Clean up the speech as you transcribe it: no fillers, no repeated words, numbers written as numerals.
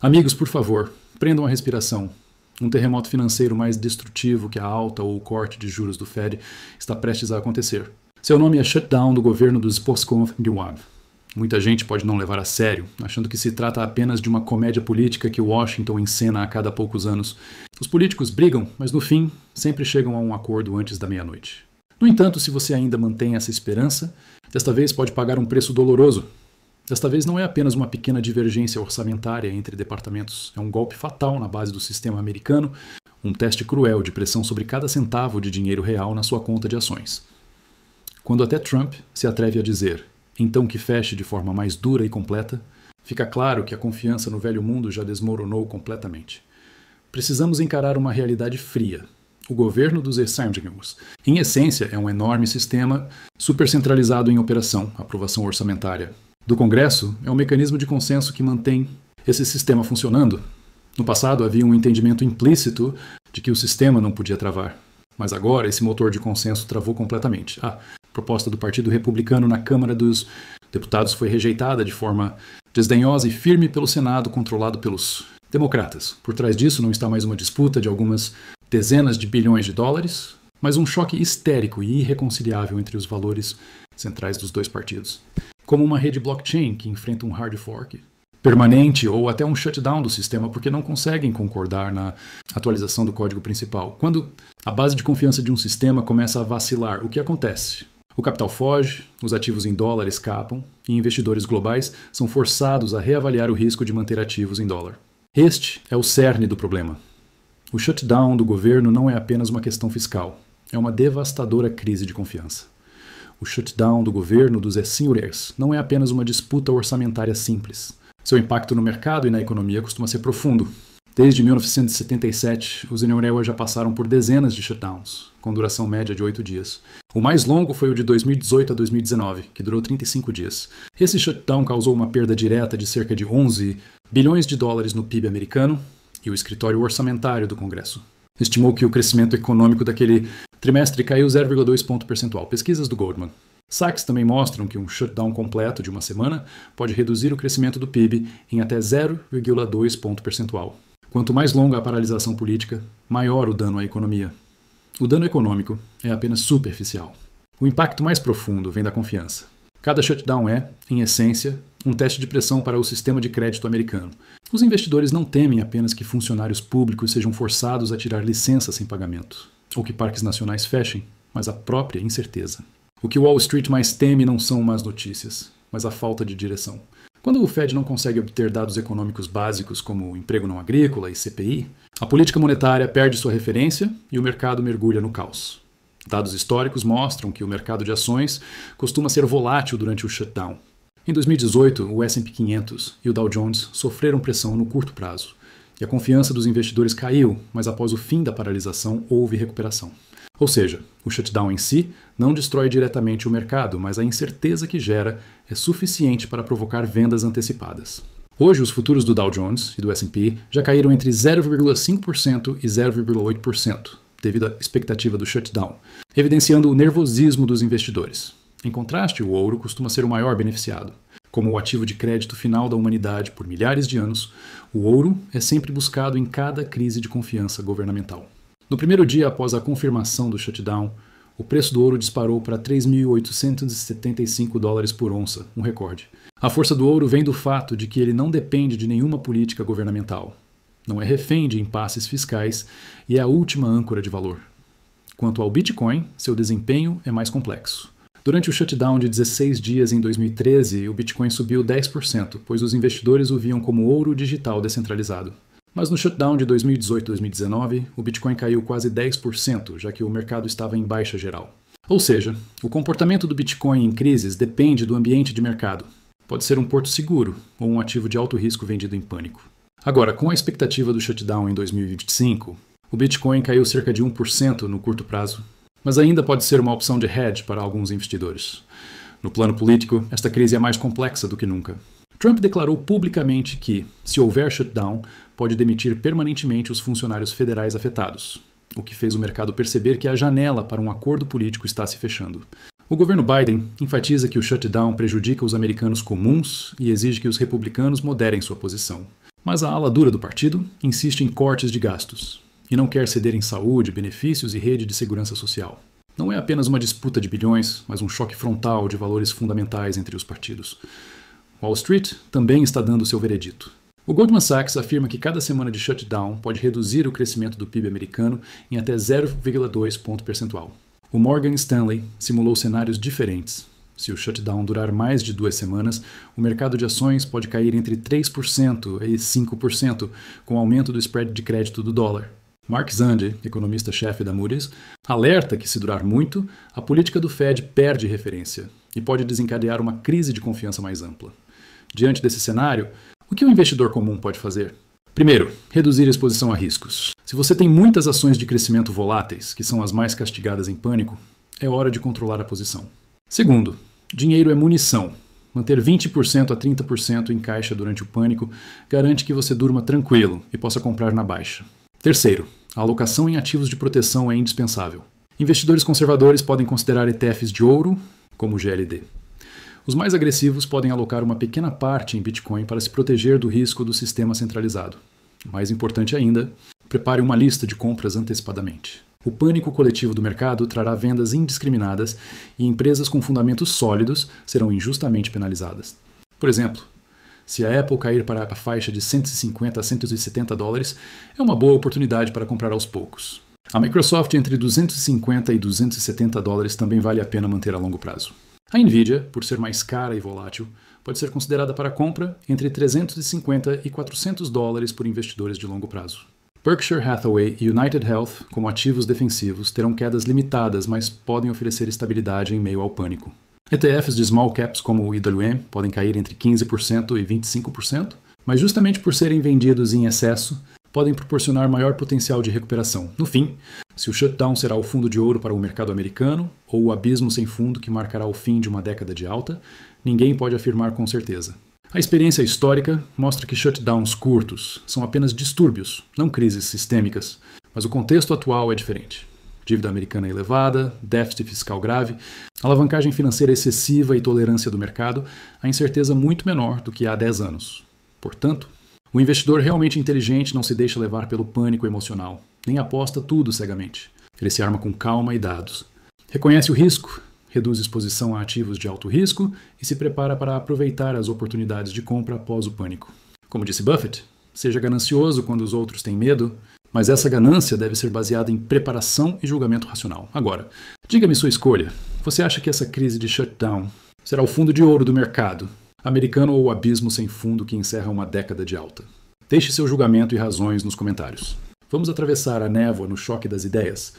Amigos, por favor, prendam a respiração. Um terremoto financeiro mais destrutivo que a alta ou o corte de juros do Fed está prestes a acontecer. Seu nome é shutdown do governo dos Postconf-Guad. Muita gente pode não levar a sério, achando que se trata apenas de uma comédia política que Washington encena a cada poucos anos. Os políticos brigam, mas no fim sempre chegam a um acordo antes da meia-noite. No entanto, se você ainda mantém essa esperança, desta vez pode pagar um preço doloroso. Desta vez não é apenas uma pequena divergência orçamentária entre departamentos, é um golpe fatal na base do sistema americano, um teste cruel de pressão sobre cada centavo de dinheiro real na sua conta de ações. Quando até Trump se atreve a dizer, então que feche de forma mais dura e completa, fica claro que a confiança no velho mundo já desmoronou completamente. Precisamos encarar uma realidade fria. O governo dos Estados Unidos, em essência, é um enorme sistema supercentralizado em operação, aprovação orçamentária. Do Congresso é um mecanismo de consenso que mantém esse sistema funcionando. No passado havia um entendimento implícito de que o sistema não podia travar. Mas agora esse motor de consenso travou completamente. A proposta do Partido Republicano na Câmara dos Deputados foi rejeitada de forma desdenhosa e firme pelo Senado, controlado pelos democratas. Por trás disso não está mais uma disputa de algumas dezenas de bilhões de dólares, mas um choque histérico e irreconciliável entre os valores centrais dos dois partidos. Como uma rede blockchain que enfrenta um hard fork permanente ou até um shutdown do sistema porque não conseguem concordar na atualização do código principal. Quando a base de confiança de um sistema começa a vacilar, o que acontece? O capital foge, os ativos em dólar escapam e investidores globais são forçados a reavaliar o risco de manter ativos em dólar. Este é o cerne do problema. O shutdown do governo não é apenas uma questão fiscal, é uma devastadora crise de confiança. O shutdown do governo dos senhores não é apenas uma disputa orçamentária simples. Seu impacto no mercado e na economia costuma ser profundo. Desde 1977, os senhores já passaram por dezenas de shutdowns, com duração média de 8 dias. O mais longo foi o de 2018 a 2019, que durou 35 dias. Esse shutdown causou uma perda direta de cerca de 11 bilhões de dólares no PIB americano e o escritório orçamentário do Congresso estimou que o crescimento econômico daquele trimestre caiu 0,2 ponto percentual. Pesquisas do Goldman Sachs também mostram que um shutdown completo de uma semana pode reduzir o crescimento do PIB em até 0,2 ponto percentual. Quanto mais longa a paralisação política, maior o dano à economia. O dano econômico é apenas superficial. O impacto mais profundo vem da confiança. Cada shutdown é, em essência, um teste de pressão para o sistema de crédito americano. Os investidores não temem apenas que funcionários públicos sejam forçados a tirar licença sem pagamento, ou que parques nacionais fechem, mas a própria incerteza. O que Wall Street mais teme não são más notícias, mas a falta de direção. Quando o Fed não consegue obter dados econômicos básicos como emprego não agrícola e CPI, a política monetária perde sua referência e o mercado mergulha no caos. Dados históricos mostram que o mercado de ações costuma ser volátil durante o shutdown. Em 2018, o S&P 500 e o Dow Jones sofreram pressão no curto prazo, e a confiança dos investidores caiu, mas após o fim da paralisação houve recuperação. Ou seja, o shutdown em si não destrói diretamente o mercado, mas a incerteza que gera é suficiente para provocar vendas antecipadas. Hoje, os futuros do Dow Jones e do S&P já caíram entre 0,5% e 0,8%, devido à expectativa do shutdown, evidenciando o nervosismo dos investidores. Em contraste, o ouro costuma ser o maior beneficiado. Como o ativo de crédito final da humanidade por milhares de anos, o ouro é sempre buscado em cada crise de confiança governamental. No primeiro dia após a confirmação do shutdown, o preço do ouro disparou para 3.875 dólares por onça, um recorde. A força do ouro vem do fato de que ele não depende de nenhuma política governamental. Não é refém de impasses fiscais e é a última âncora de valor. Quanto ao Bitcoin, seu desempenho é mais complexo. Durante o shutdown de 16 dias em 2013, o Bitcoin subiu 10%, pois os investidores o viam como ouro digital descentralizado. Mas no shutdown de 2018 e 2019, o Bitcoin caiu quase 10%, já que o mercado estava em baixa geral. Ou seja, o comportamento do Bitcoin em crises depende do ambiente de mercado. Pode ser um porto seguro ou um ativo de alto risco vendido em pânico. Agora, com a expectativa do shutdown em 2025, o Bitcoin caiu cerca de 1% no curto prazo, mas ainda pode ser uma opção de hedge para alguns investidores. No plano político, esta crise é mais complexa do que nunca. Trump declarou publicamente que, se houver shutdown, pode demitir permanentemente os funcionários federais afetados, o que fez o mercado perceber que a janela para um acordo político está se fechando. O governo Biden enfatiza que o shutdown prejudica os americanos comuns e exige que os republicanos moderem sua posição. Mas a ala dura do partido insiste em cortes de gastos e não quer ceder em saúde, benefícios e rede de segurança social. Não é apenas uma disputa de bilhões, mas um choque frontal de valores fundamentais entre os partidos. Wall Street também está dando seu veredito. O Goldman Sachs afirma que cada semana de shutdown pode reduzir o crescimento do PIB americano em até 0,2 ponto percentual. O Morgan Stanley simulou cenários diferentes. Se o shutdown durar mais de 2 semanas, o mercado de ações pode cair entre 3% e 5%, com o aumento do spread de crédito do dólar. Mark Zandi, economista-chefe da Moody's, alerta que se durar muito, a política do Fed perde referência e pode desencadear uma crise de confiança mais ampla. Diante desse cenário, o que o investidor comum pode fazer? Primeiro, reduzir a exposição a riscos. Se você tem muitas ações de crescimento voláteis, que são as mais castigadas em pânico, é hora de controlar a posição. Segundo, dinheiro é munição. Manter 20% a 30% em caixa durante o pânico garante que você durma tranquilo e possa comprar na baixa. Terceiro, a alocação em ativos de proteção é indispensável. Investidores conservadores podem considerar ETFs de ouro, como o GLD. Os mais agressivos podem alocar uma pequena parte em Bitcoin para se proteger do risco do sistema centralizado. Mais importante ainda, prepare uma lista de compras antecipadamente. O pânico coletivo do mercado trará vendas indiscriminadas e empresas com fundamentos sólidos serão injustamente penalizadas. Por exemplo, se a Apple cair para a faixa de 150 a 170 dólares, é uma boa oportunidade para comprar aos poucos. A Microsoft entre 250 e 270 dólares também vale a pena manter a longo prazo. A Nvidia, por ser mais cara e volátil, pode ser considerada para compra entre 350 e 400 dólares por investidores de longo prazo. Berkshire Hathaway e United Health, como ativos defensivos, terão quedas limitadas, mas podem oferecer estabilidade em meio ao pânico. ETFs de small caps como o IWM podem cair entre 15% e 25%, mas justamente por serem vendidos em excesso, podem proporcionar maior potencial de recuperação. No fim, se o shutdown será o fundo de ouro para o mercado americano ou o abismo sem fundo que marcará o fim de uma década de alta, ninguém pode afirmar com certeza. A experiência histórica mostra que shutdowns curtos são apenas distúrbios, não crises sistêmicas, mas o contexto atual é diferente. Dívida americana elevada, déficit fiscal grave, alavancagem financeira excessiva e tolerância do mercado, a incerteza muito menor do que há 10 anos. Portanto, o investidor realmente inteligente não se deixa levar pelo pânico emocional, nem aposta tudo cegamente. Ele se arma com calma e dados. Reconhece o risco, reduz exposição a ativos de alto risco e se prepara para aproveitar as oportunidades de compra após o pânico. Como disse Buffett, seja ganancioso quando os outros têm medo, mas essa ganância deve ser baseada em preparação e julgamento racional. Agora, diga-me sua escolha. Você acha que essa crise de shutdown será o fundo de ouro do mercado americano ou o abismo sem fundo que encerra uma década de alta? Deixe seu julgamento e razões nos comentários. Vamos atravessar a névoa no choque das ideias,